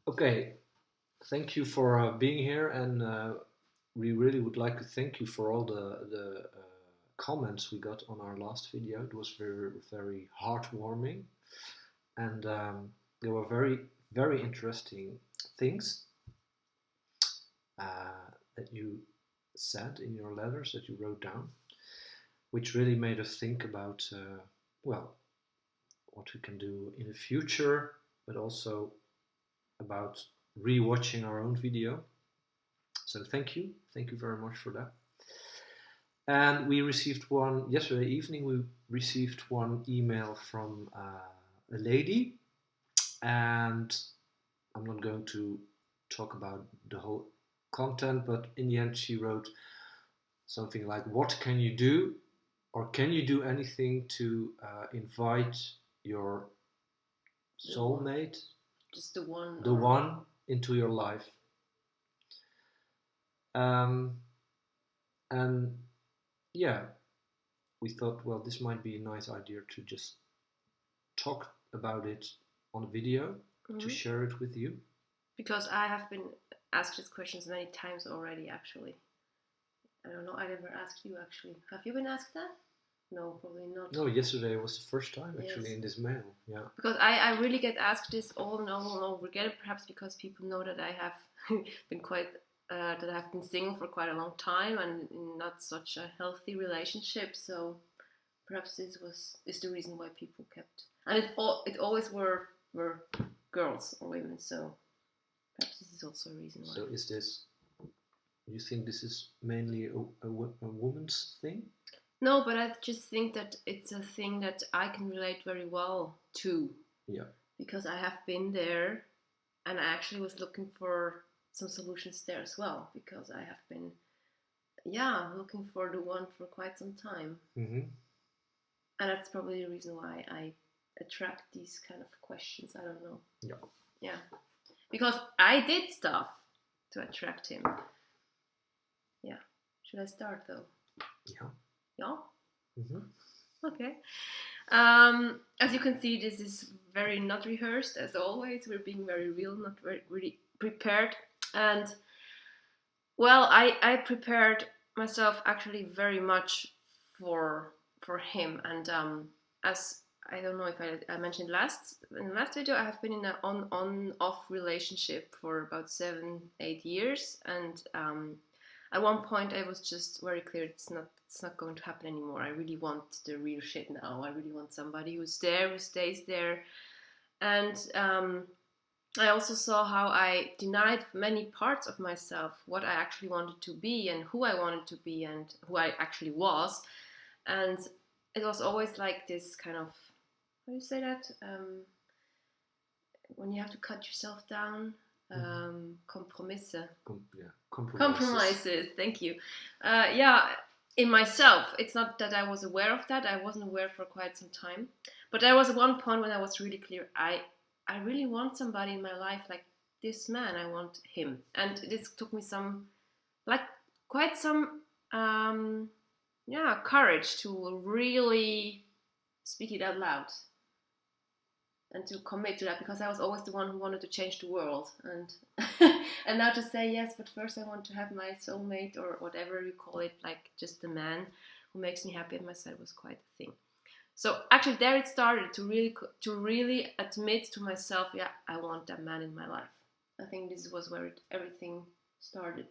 Okay, thank you for being here, and we really would like to thank you for all the comments we got on our last video. It was very heartwarming, and there were very interesting things that you said in your letters that you wrote down, which really made us think about well, what we can do in the future, but also about rewatching our own video. So thank you very much for that. And we received one yesterday evening. We received one email from a lady, and I'm not going to talk about the whole content, but in the end, she wrote something like, "What can you do, or can you do anything to invite your soulmate, just the one, into your life?" And yeah, we thought, well, this might be a nice idea to just talk about it on a video, to share it with you. Because I have been asked these questions many times already, actually. I don't know, I never asked you, actually. Have you been asked that? No, probably not. No, yesterday was the first time, actually, in this mail. Yeah. Because I really get asked this all and over again, perhaps because people know that I have been that I've been single for quite a long time and in not such a healthy relationship. So perhaps this is the reason why people kept. And it always were girls or women. So perhaps this is also a reason why. So is this? You think this is mainly a woman's thing? No, but I just think that it's a thing that I can relate very well to. Yeah. Because I have been there, and I actually was looking for some solutions there as well. Because I have been, looking for the one for quite some time. Mm-hmm. And that's probably the reason why I attract these kind of questions. I don't know. Yeah. Yeah. Because I did stuff to attract him. Yeah. Should I start though? Yeah. Yeah? Mm-hmm. Okay. As you can see, this is very not rehearsed, as always. We're being very real, not very really prepared. And, well, I prepared myself actually very much for him. And as I don't know if I mentioned in the last video, I have been in an on-off relationship for about 7-8 years. And at one point, I was just very clear it's not going to happen anymore. I really want the real shit now. I really want somebody who's there, who stays there. And I also saw how I denied many parts of myself, what I actually wanted to be and who I wanted to be and who I actually was. And it was always like this kind of, how do you say that? When you have to cut yourself down. Compromises. Thank you. In myself, it's not that I was aware of that. I wasn't aware for quite some time, but there was one point when I was really clear. I really want somebody in my life like this man. I want him, and this took me quite some courage to really speak it out loud. And to commit to that, because I was always the one who wanted to change the world, and and now to say yes, but first I want to have my soulmate or whatever you call it, like just the man who makes me happy at my side was quite a thing. So actually there it started to really admit to myself, yeah, I want that man in my life. I think this was where everything started.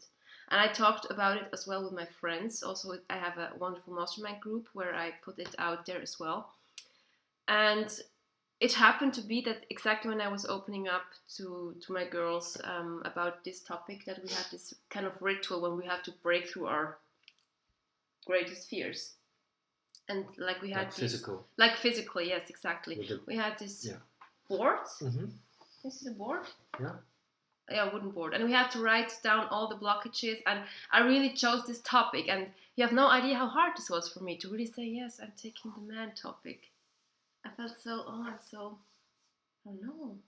And I talked about it as well with my friends. Also, I have a wonderful mastermind group where I put it out there as well. And it happened to be that exactly when I was opening up to my girls about this topic, that we had this kind of ritual when we have to break through our greatest fears. And like we had physically, yes, exactly. We had this board. Mm-hmm. This is a board? Yeah, wooden board. And we had to write down all the blockages. And I really chose this topic. And you have no idea how hard this was for me to really say, yes, I'm taking the man topic. I felt so, I don't know,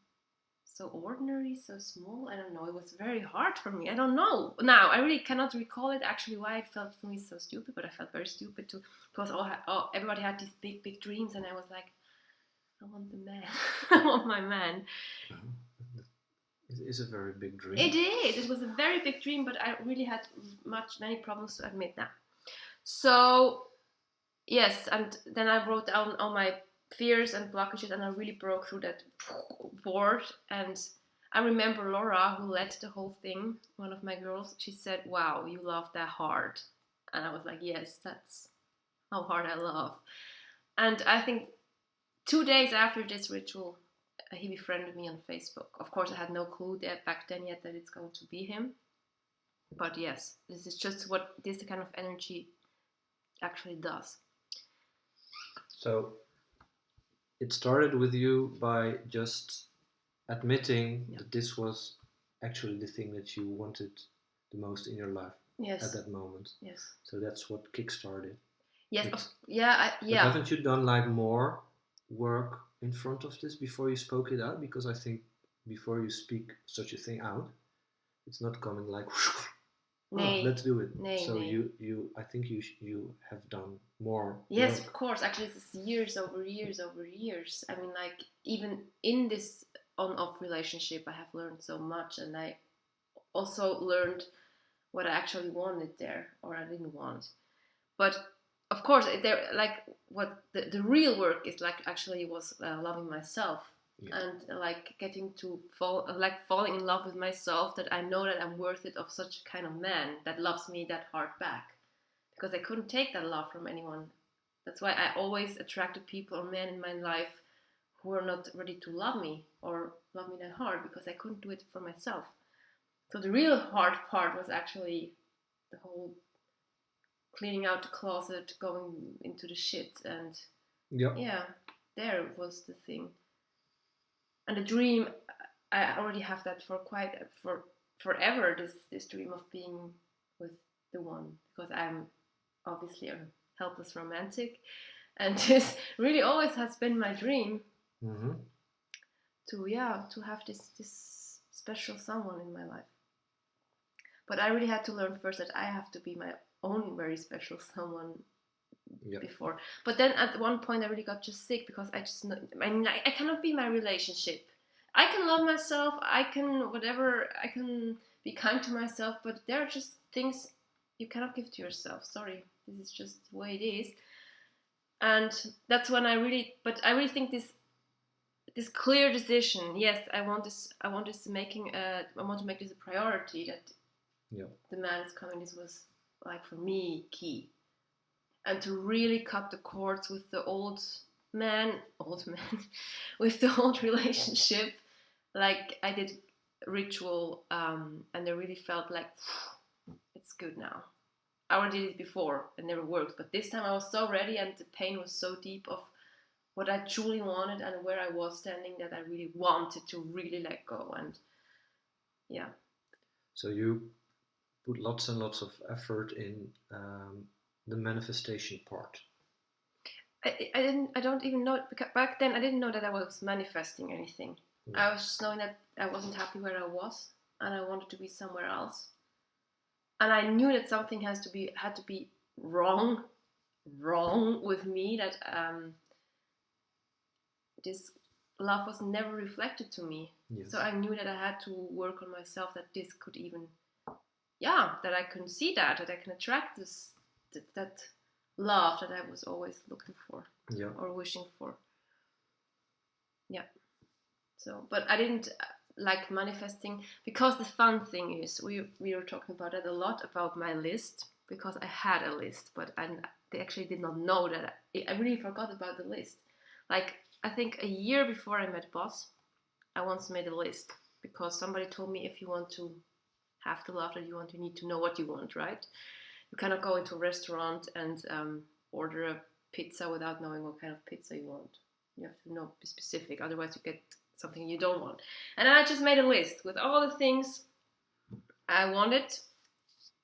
so ordinary, so small. I don't know. It was very hard for me. I don't know. Now I really cannot recall it actually why it felt for me so stupid, but I felt very stupid too because everybody had these big dreams, and I was like, I want the man. I want my man. It is a very big dream. It is. It was a very big dream, but I really had many problems to admit that. So yes, and then I wrote down all my fears and blockages, and I really broke through that board. And I remember Laura, who led the whole thing, one of my girls, she said, "Wow, you love that hard." And I was like, yes, that's how hard I love. And I think 2 days after this ritual, he befriended me on Facebook. Of course, I had no clue back then yet that it's going to be him. But yes, this is just what this kind of energy actually does. So it started with you by just admitting that this was actually the thing that you wanted the most in your life at that moment. Yes. So that's what kickstarted. Yes. But haven't you done like more work in front of this before you spoke it out? Because I think before you speak such a thing out, it's not coming like, let's do it. You I think you have done more. Yes, of course. Actually, it's years over years. I mean, like even in this on-off relationship, I have learned so much, and I also learned what I actually wanted there or I didn't want. But of course, there like what the real work is like actually was loving myself. And like getting to falling in love with myself, that I know that I'm worth it of such a kind of man that loves me that hard back, because I couldn't take that love from anyone. That's why I always attracted people or men in my life who are not ready to love me or love me that hard, because I couldn't do it for myself. So the real hard part was actually the whole cleaning out the closet, going into the shit, and there was the thing. And the dream, I already have that for forever. This dream of being with the one, because I'm obviously a helpless romantic, and this really always has been my dream. Mm-hmm. To have this special someone in my life. But I really had to learn first that I have to be my own very special someone before. But then at one point I really got just sick, because I cannot be my relationship. I can love myself, I can be kind to myself, but there are just things you cannot give to yourself. Sorry, this is just the way it is. And that's when I really think this clear decision. Yes, I want to make this a priority, that the man is coming. This was like for me key. And to really cut the cords with the old man, with the old relationship. Like I did ritual, and I really felt like it's good now. I already did it before, it never worked, but this time I was so ready, and the pain was so deep of what I truly wanted and where I was standing, that I really wanted to really let go. And so you put lots and lots of effort in the manifestation part. I don't even know, because back then I didn't know that I was manifesting anything. I was just knowing that I wasn't happy where I was, and I wanted to be somewhere else. And I knew that something had to be wrong with me, that this love was never reflected to me. Yes. So I knew that I had to work on myself, that this could even, that I can see that I can attract that love that I was always looking for or wishing for. So, but I didn't like manifesting, because the fun thing is, we were talking about it a lot, about my list, because I had a list, but they actually did not know that I really forgot about the list. Like, I think a year before I met Boss, I once made a list, because somebody told me, if you want to have the love that you want, you need to know what you want, right? You cannot go into a restaurant and order a pizza without knowing what kind of pizza you want. You have to be specific, otherwise you get something you don't want. And I just made a list with all the things I wanted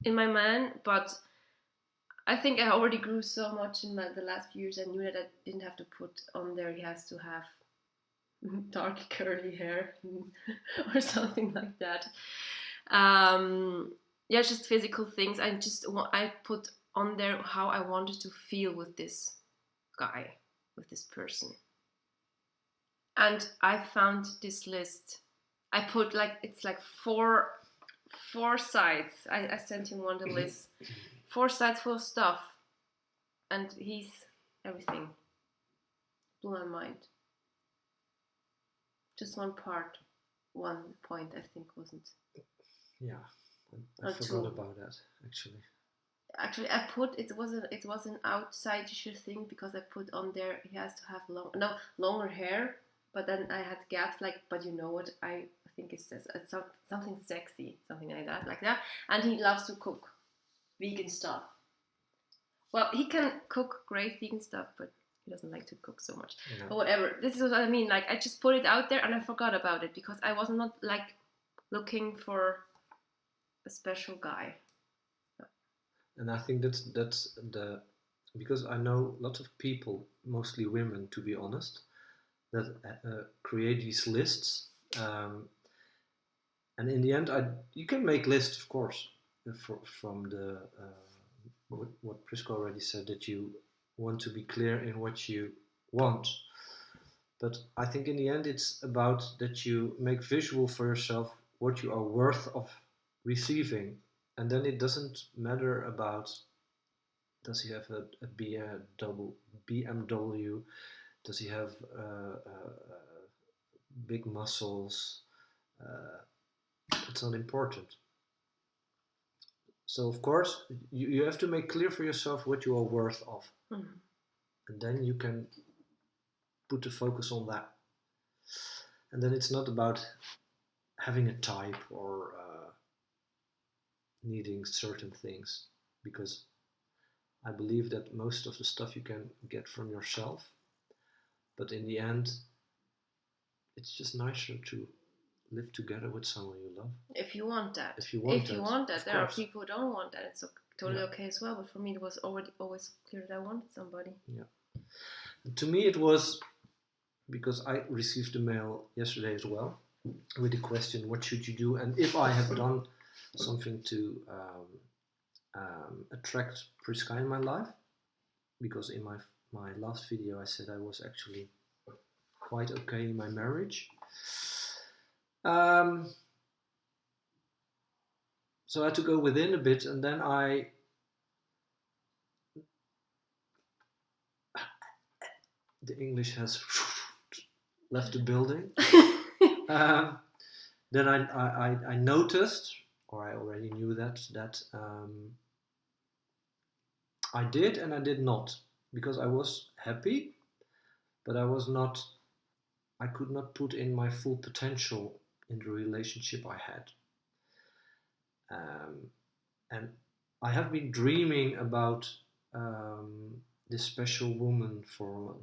in my man, but I think I already grew so much in the last few years. I knew that I didn't have to put on there, he has to have dark curly hair or something like that. Yeah, just physical things. I put on there how I wanted to feel with this guy, with this person. And I found this list. I put it's like four sides. I sent him one of the list. 4 sides full of stuff. And he's everything. Blew my mind. Just one point I think wasn't. Yeah, I forgot about that actually. Actually, I put it was an outside-ish thing because I put on there he has to have longer hair, but then I had gaps but you know what I think it says something sexy, something like that, and he loves to cook vegan stuff. Well, he can cook great vegan stuff, but he doesn't like to cook so much. No. But whatever, this is what I mean. I just put it out there and I forgot about it because I was not looking for a special guy. And I think that's because I know lots of people, mostly women, to be honest, that create these lists, and in the end, you can make lists, of course, from the what Priska already said, that you want to be clear in what you want. But I think in the end, it's about that you make visual for yourself what you are worth of receiving. And then it doesn't matter about does he have a BMW, does he have big muscles, it's not important. So of course you have to make clear for yourself what you are worth of, and then you can put the focus on that. And then it's not about having a type or needing certain things, because I believe that most of the stuff you can get from yourself, but in the end, it's just nicer to live together with someone you love. If you want that. If you want that. There are people who don't want that. It's totally okay as well. But for me, it was always clear that I wanted somebody. Yeah. And to me, it was because I received a mail yesterday as well with the question, what should you do? And if I have done something to attract Priska in my life, because in my last video I said I was actually quite okay in my marriage. So I had to go within a bit, and then the English has left the building. Then I noticed, or I already knew that I did and I did not, because I was happy, but I could not put in my full potential in the relationship I had. And I have been dreaming about this special woman for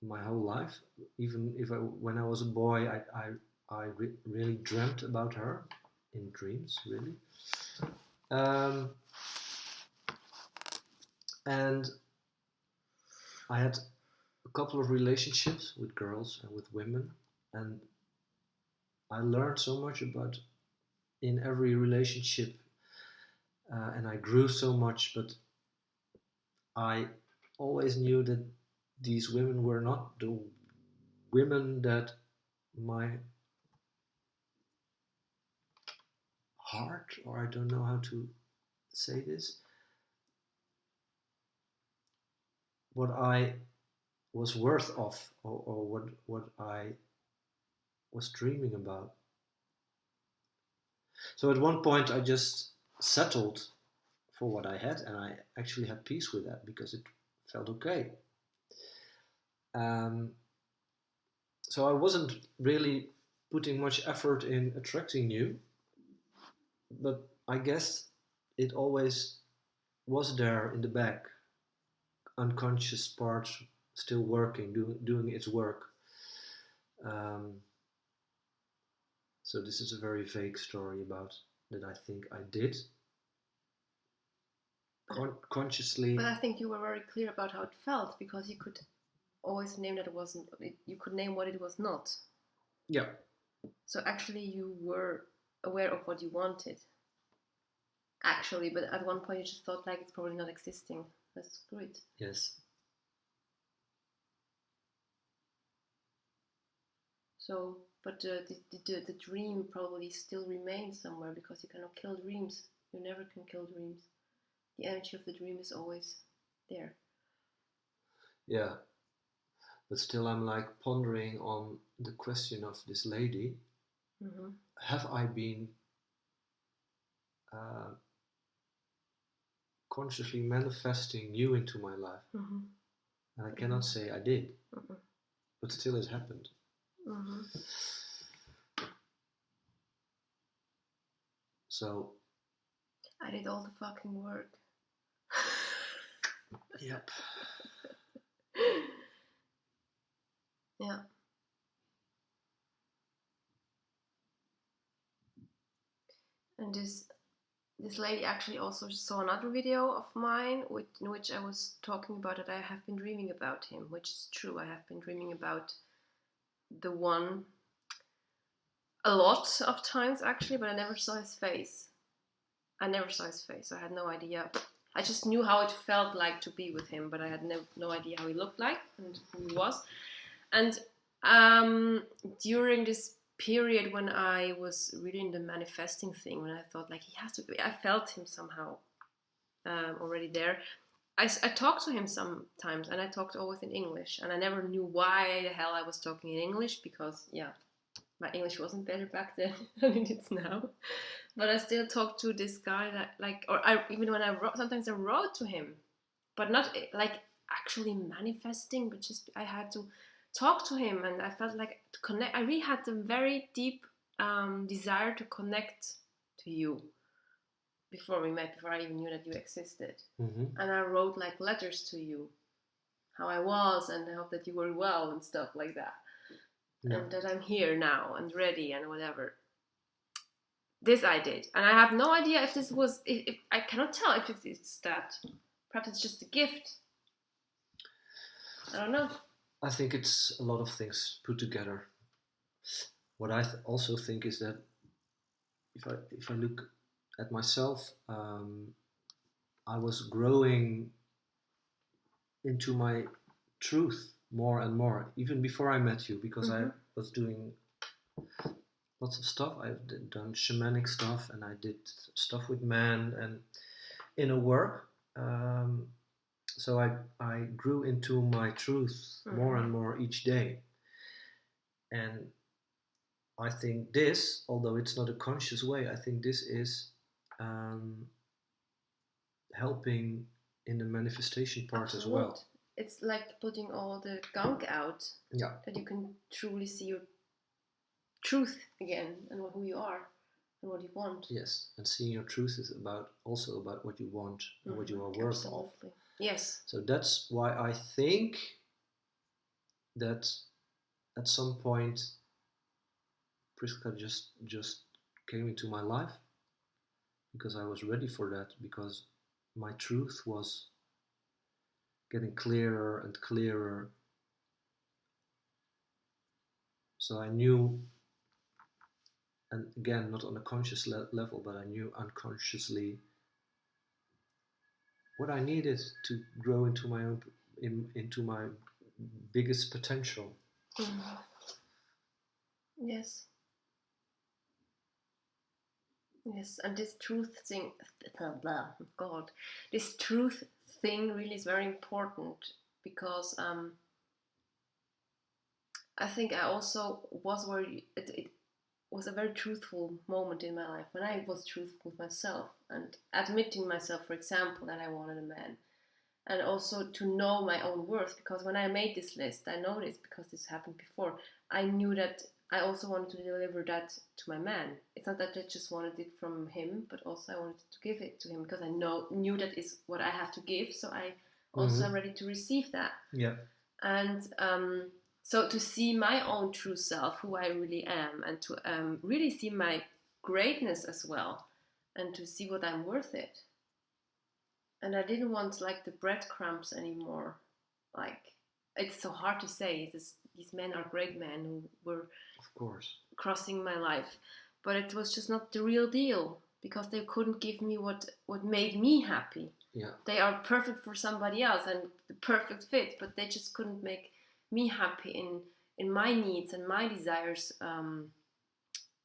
my whole life. Even when I was a boy, I really dreamt about her in dreams, really. And I had a couple of relationships with girls and with women, and I learned so much about in every relationship, and I grew so much, but I always knew that these women were not the women that my heart, or I don't know how to say this, what I was worth of, or what I was dreaming about. So at one point I just settled for what I had, and I actually had peace with that because it felt okay. So I wasn't really putting much effort in attracting you, but I guess it always was there in the back, unconscious part still working, doing its work. So this is a very vague story about that I think I did consciously. But I think you were very clear about how it felt, because you could always name that it wasn't. You could name what it was not. Yeah. So actually, you were aware of what you wanted. Actually, but at one point you just thought like it's probably not existing. That's great. Yes. So, but the dream probably still remains somewhere because you cannot kill dreams. You never can kill dreams. The energy of the dream is always there. Yeah. But still, I'm like pondering on the question of this lady. Mm-hmm. Have I been consciously manifesting you into my life? Mm-hmm. And I cannot say I did, but still it happened. So I did all the fucking work. Yep. Yeah. And this lady actually also saw another video of mine in which I was talking about that I have been dreaming about him, which is true. I have been dreaming about the one a lot of times actually, but I never saw his face. I had no idea. I just knew how it felt like to be with him, but I had no idea how he looked like and who he was. And during this period when I was really in the manifesting thing, when I thought like he has to be, I felt him somehow already there. I talked to him sometimes, and I talked always in English, and I never knew why the hell I was talking in English because my English wasn't better back then than it is now. But I still talked to this guy even when I wrote, sometimes I wrote to him, but not like actually manifesting, but just I had to talk to him, and I felt like to connect. I really had a very deep desire to connect to you before we met, before I even knew that you existed. Mm-hmm. And I wrote like letters to you, how I was, and I hope that you were well and stuff like that. Yeah. And that I'm here now and ready and whatever. This I did, and I have no idea if this was. If I cannot tell if it's that. Perhaps it's just a gift. I don't know. I think it's a lot of things put together. What I also think is that if I look at myself, I was growing into my truth more and more, even before I met you, because I was doing lots of stuff. I've done shamanic stuff, and I did stuff with men and inner work. So I grew into my truth more and more each day. And I think this, although it's not a conscious way, I think this is helping in the manifestation part as well. It's like putting all the gunk out. Yeah. That you can truly see your truth again and who you are and what you want. Yes, and seeing your truth is also about what you want and what you are worth of. Yes. So that's why I think that at some point Priska just came into my life because I was ready for that, because my truth was getting clearer and clearer. So I knew, and again, not on a conscious level, but I knew unconsciously what I needed to grow into my own, into my biggest potential. Yes. Yes, and this truth thing, this truth thing really is very important because I think I also was where it was a very truthful moment in my life when I was truthful with myself and admitting myself, for example, that I wanted a man, and also to know my own worth, because when I made this list, I noticed, because this happened before, I knew that I also wanted to deliver that to my man. It's not that I just wanted it from him, but also I wanted to give it to him because I knew that is what I have to give, so I also am ready to receive that. Yeah. And so to see my own true self, who I really am, and to really see my greatness as well, and to see what I'm worth it. And I didn't want like the breadcrumbs anymore, like it's so hard to say. These men are great men who were, of course, crossing my life, but it was just not the real deal because they couldn't give me what made me happy. Yeah. They are perfect for somebody else and the perfect fit, but they just couldn't make me happy in my needs and my desires.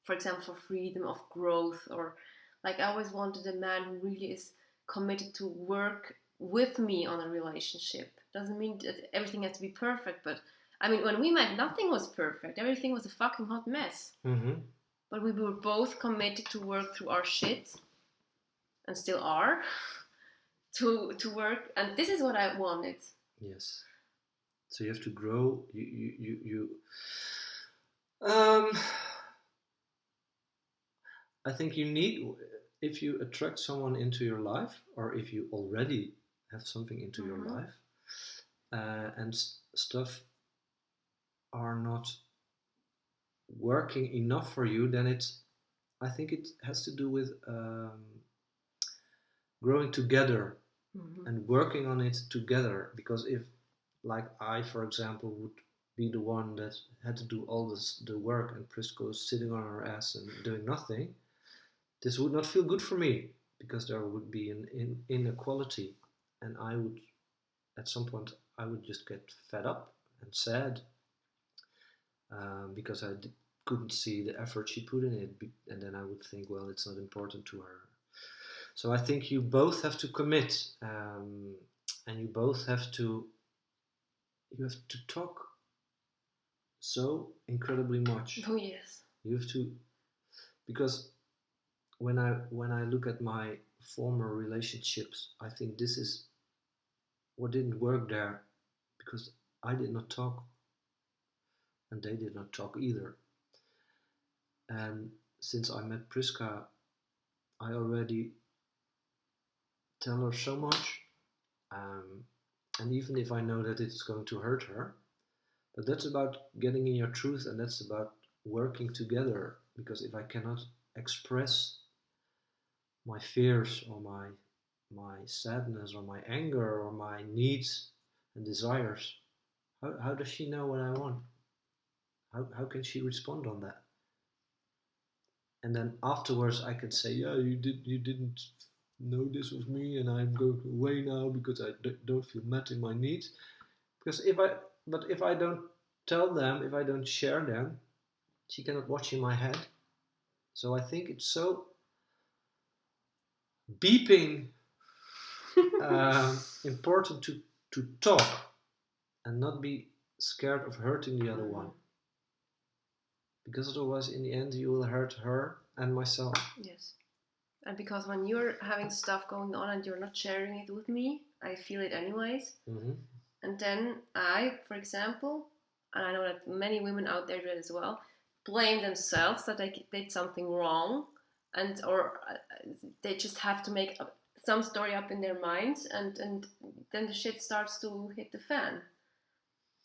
For example, for freedom of growth, or like I always wanted a man who really is committed to work with me on a relationship. Doesn't mean that everything has to be perfect, but I mean, when we met, nothing was perfect. Everything was a fucking hot mess. Mm-hmm. But we were both committed to work through our shit, and still are, to work. And this is what I wanted. Yes. So you have to grow. Um, I think you need, if you attract someone into your life, or if you already have something into your life, and stuff are not working enough for you, then I think it has to do with growing together and working on it together. Because if, like I, for example, would be the one that had to do all the work, and Priska is sitting on her ass and doing nothing, this would not feel good for me, because there would be an inequality, and I would, at some point, I would just get fed up and sad, because I couldn't see the effort she put in it, and then I would think, well, it's not important to her. So I think you both have to commit, and you both have to talk so incredibly much. Oh yes. You have to, because when I look at my former relationships, I think this is what didn't work there, because I did not talk, and they did not talk either. And since I met Priska, I already tell her so much, and even if I know that it's going to hurt her, but that's about getting in your truth, and that's about working together. Because if I cannot express my fears, or my sadness, or my anger, or my needs and desires, how does she know what I want? How can she respond on that? And then afterwards I can say, yeah, you didn't know this was me, and I'm going away now because I don't feel met in my needs. Because if I don't tell them, if I don't share them, she cannot watch in my head. So I think it's so beeping important to talk, and not be scared of hurting the other one, because otherwise in the end you will hurt her and myself. Yes. And because when you're having stuff going on and you're not sharing it with me, I feel it anyways. And then I, for example, and I know that many women out there do it as well, blame themselves that they did something wrong, and or they just have to make some story up in their minds, and then the shit starts to hit the fan.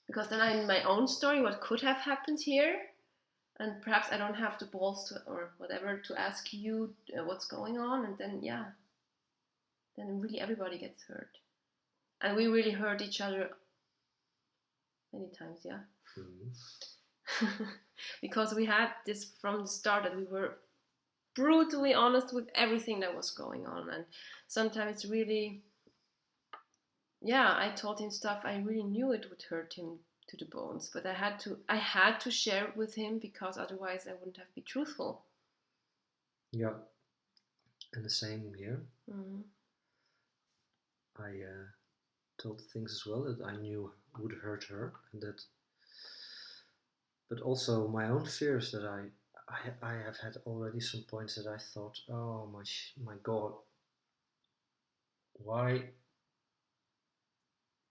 Because then I'm in my own story, what could have happened here, and perhaps I don't have the balls to, or whatever, to ask you what's going on, and then then really everybody gets hurt, and we really hurt each other many times, because we had this from the start, that we were brutally honest with everything that was going on, and sometimes it's really, I told him stuff I really knew it would hurt him to the bones, but I had to share it with him, because otherwise I wouldn't have been truthful. Yeah, and the same here. I told things as well that I knew would hurt her, and that, but also my own fears, that I have had already some points that I thought, oh my God, why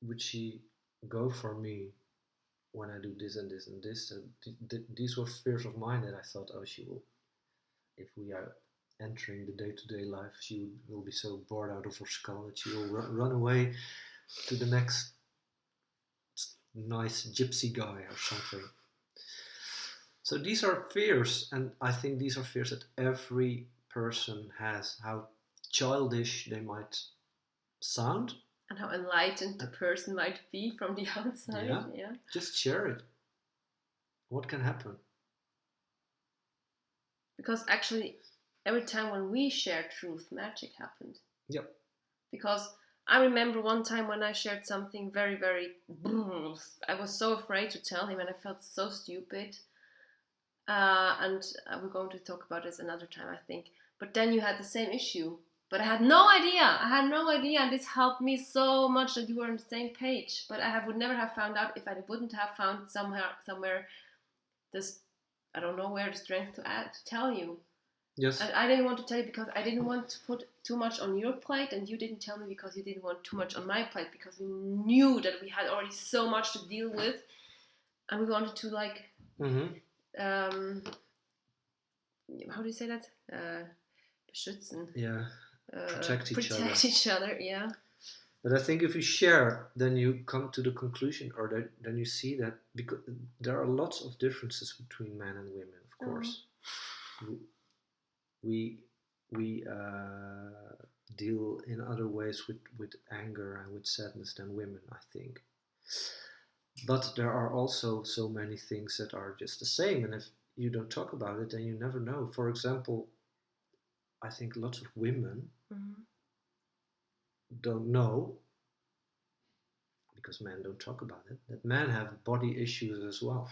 would she go for me when I do this and this and this? These were fears of mine, that I thought, oh, she will, if we are entering the day-to-day life, she will be so bored out of her skull that she will run away to the next nice gypsy guy or something. So these are fears, and I think these are fears that every person has, how childish they might sound. And how enlightened the person might be from the outside. Yeah. Just share it. What can happen? Because actually, every time when we shared truth, magic happened. Yep. Because I remember one time when I shared something very, very... I was so afraid to tell him and I felt so stupid. And we're going to talk about this another time, I think. But then you had the same issue. But I had no idea. And this helped me so much that you were on the same page. But I would never have found out if I wouldn't have found somewhere this, I don't know where, the strength to tell you. Yes. I didn't want to tell you because I didn't want to put too much on your plate, and you didn't tell me because you didn't want too much on my plate, because we knew that we had already so much to deal with, and we wanted to like, how do you say that? Beschützen. Yeah. Protect each other. Yeah. But I think if you share, then you come to the conclusion, or then you see that because there are lots of differences between men and women, of course. We deal in other ways with anger and with sadness than women, I think. But there are also so many things that are just the same, and if you don't talk about it, then you never know. For example, I think lots of women don't know, because men don't talk about it, that men have body issues as well.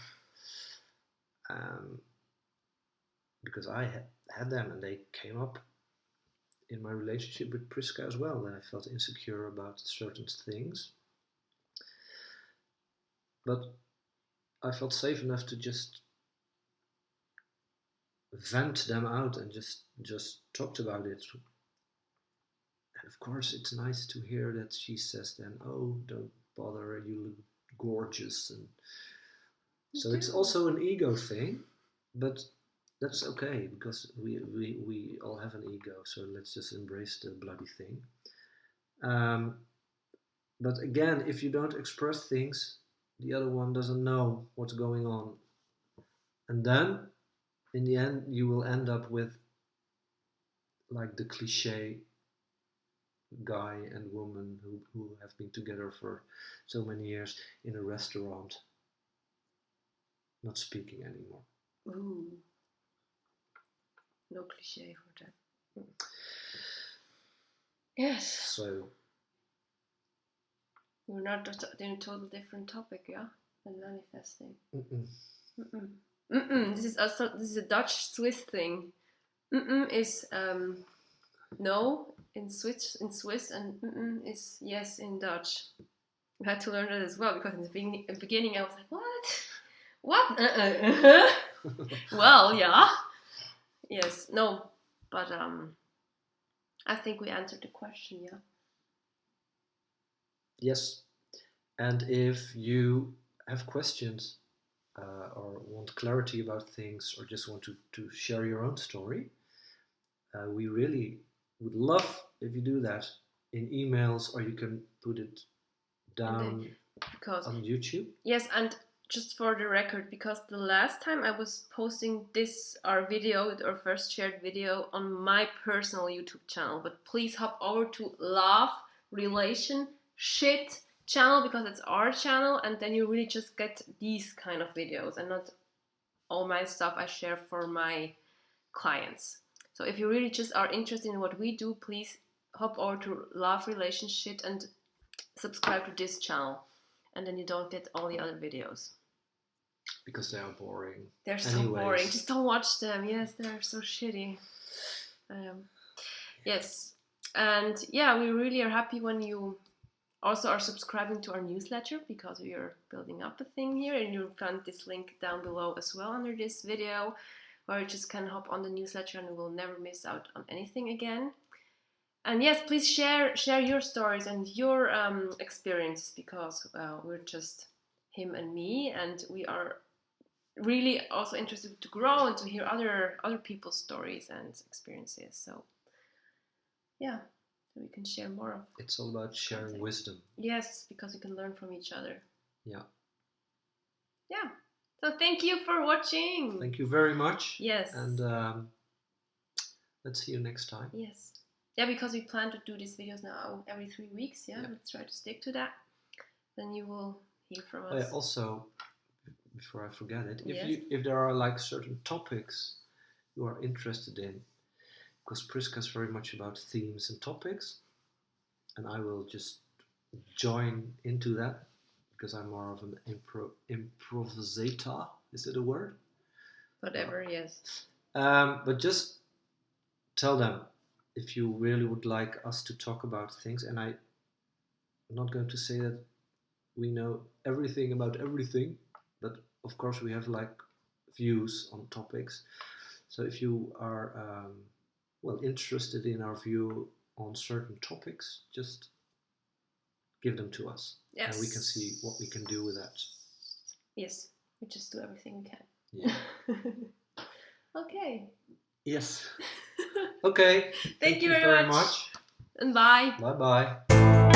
Because I had them, and they came up in my relationship with Priska as well, that I felt insecure about certain things. But I felt safe enough to just vent them out and just talked about it. And of course, it's nice to hear that she says then, "Oh, don't bother, you look gorgeous." And so it's also an ego thing, but that's okay, because we all have an ego, so let's just embrace the bloody thing. But again, if you don't express things, the other one doesn't know what's going on. And then, in the end, you will end up with like the cliche guy and woman who have been together for so many years in a restaurant, not speaking anymore. Ooh. No cliche for that. Yes. So we're not in a total different topic, yeah, than manifesting. This is a Dutch Swiss thing. Is no in Swiss, and is yes in Dutch. I had to learn that as well, because in the beginning I was like, what? Well, yeah. Yes, no, but I think we answered the question, yeah. Yes, and if you have questions or want clarity about things, or just want to share your own story, we really would love if you do that in emails, or you can put it down on YouTube. Yes, and just for the record, because the last time I was posting our first shared video on my personal YouTube channel, but please hop over to Love Relation Shit channel, because it's our channel, and then you really just get these kind of videos and not all my stuff I share for my clients. So if you really just are interested in what we do, please hop over to Love Relationship and subscribe to this channel, and then you don't get all the other videos. Because they are boring. They're so boring. Just don't watch them. Yes, they're so shitty. Yes. And yeah, we really are happy when you also are subscribing to our newsletter, because we are building up a thing here, and you'll find this link down below as well under this video, where you just can hop on the newsletter and you will never miss out on anything again. And yes, please share your stories and your experiences, because we're just him and me, and we are really also interested to grow and to hear other people's stories and experiences. So yeah, we can share more of it's all about sharing content. Wisdom. Yes, because we can learn from each other. Yeah. So thank you for watching. Thank you very much. Yes. And let's see you next time. Yes. Yeah, because we plan to do these videos now every 3 weeks. Yeah, Yeah. let's try to stick to that. Then you will hear from us. Oh, yeah, also, before I forget it, Yes. if there are like certain topics you are interested in, because Priska is very much about themes and topics, and I will just join into that because I'm more of an improvisator. Is it a word? Whatever, yes. But just tell them if you really would like us to talk about things, and I'm not going to say that we know everything about everything, but of course we have like views on topics. So if you are interested in our view on certain topics, just give them to us. Yes. And we can see what we can do with that. Yes, we just do everything we can. Yeah. Okay. Yes. Okay. Thank you very much. And bye. Bye bye.